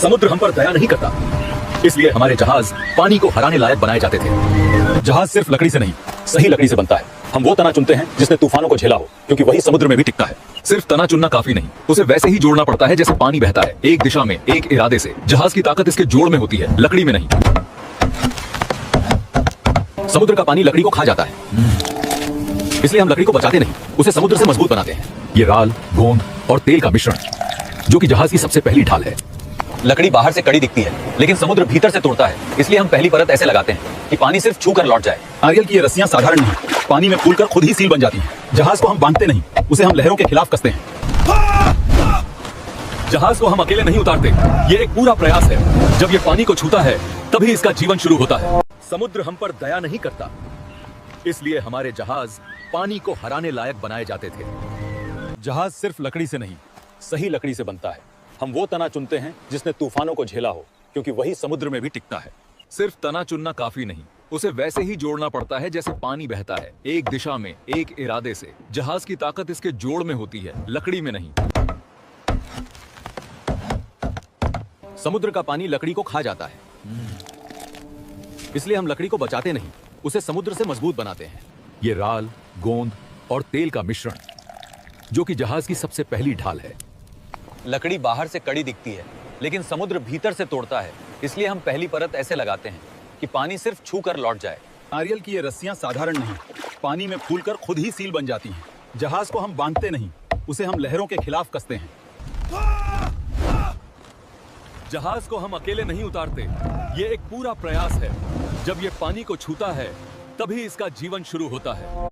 समुद्र हम पर दया नहीं करता, इसलिए हमारे जहाज पानी को हराने लायक बनाए जाते थे। जहाज सिर्फ लकड़ी से नहीं, सही लकड़ी से बनता है। हम वो तना चुनते हैं जिसने तूफानों को झेला हो, क्योंकि वही समुद्र में भी टिकता है। सिर्फ तना चुनना काफी नहीं, उसे वैसे ही जोड़ना पड़ता है जैसे पानी बहता है, एक दिशा में, एक इरादे से। जहाज की ताकत इसके जोड़ में होती है, लकड़ी में नहीं। समुद्र का पानी लकड़ी को खा जाता है, इसलिए हम लकड़ी को बचाते नहीं, उसे समुद्र से मजबूत बनाते हैं। ये राल, गोंद और तेल का मिश्रण, जो कि जहाज की सबसे पहली ढाल है। लकड़ी बाहर से कड़ी दिखती है, लेकिन समुद्र भीतर से तोड़ता है, इसलिए हम पहली परत ऐसे लगाते हैं कि पानी सिर्फ छू कर लौट जाए। नारियल की ये रस्सियां साधारण नहीं, पानी में फूलकर खुद ही सील बन जाती हैं। जहाज को हम बांधते नहीं, उसे हम लहरों के खिलाफ कसते हैं। जहाज को हम अकेले नहीं उतारते, ये एक पूरा प्रयास है। जब ये पानी को छूता है, तभी इसका जीवन शुरू होता है। समुद्र हम पर दया नहीं करता, इसलिए हमारे जहाज पानी को हराने लायक बनाए जाते थे। जहाज सिर्फ लकड़ी से नहीं, सही लकड़ी से बनता है। हम वो तना चुनते हैं जिसने तूफानों को झेला हो, क्योंकि वही समुद्र में भी टिकता है। सिर्फ तना चुनना काफी नहीं, उसे वैसे ही जोड़ना पड़ता है जैसे पानी बहता है, एक दिशा में, एक इरादे से। जहाज की ताकत इसके जोड़ में होती है, लकड़ी में नहीं। समुद्र का पानी लकड़ी को खा जाता है, इसलिए हम लकड़ी को बचाते नहीं, उसे समुद्र से मजबूत बनाते हैं। ये राल, गोंद और तेल का मिश्रण, जो कि जहाज की सबसे पहली ढाल है। लकड़ी बाहर से कड़ी दिखती है, लेकिन समुद्र भीतर से तोड़ता है, इसलिए हम पहली परत ऐसे लगाते हैं कि पानी सिर्फ छू कर लौट जाए। नारियल की ये रस्सियां साधारण नहीं, पानी में फूलकर खुद ही सील बन जाती हैं। जहाज को हम बांधते नहीं, उसे हम लहरों के खिलाफ कसते हैं। जहाज को हम अकेले नहीं उतारते, ये एक पूरा प्रयास है। जब ये पानी को छूता है, तभी इसका जीवन शुरू होता है।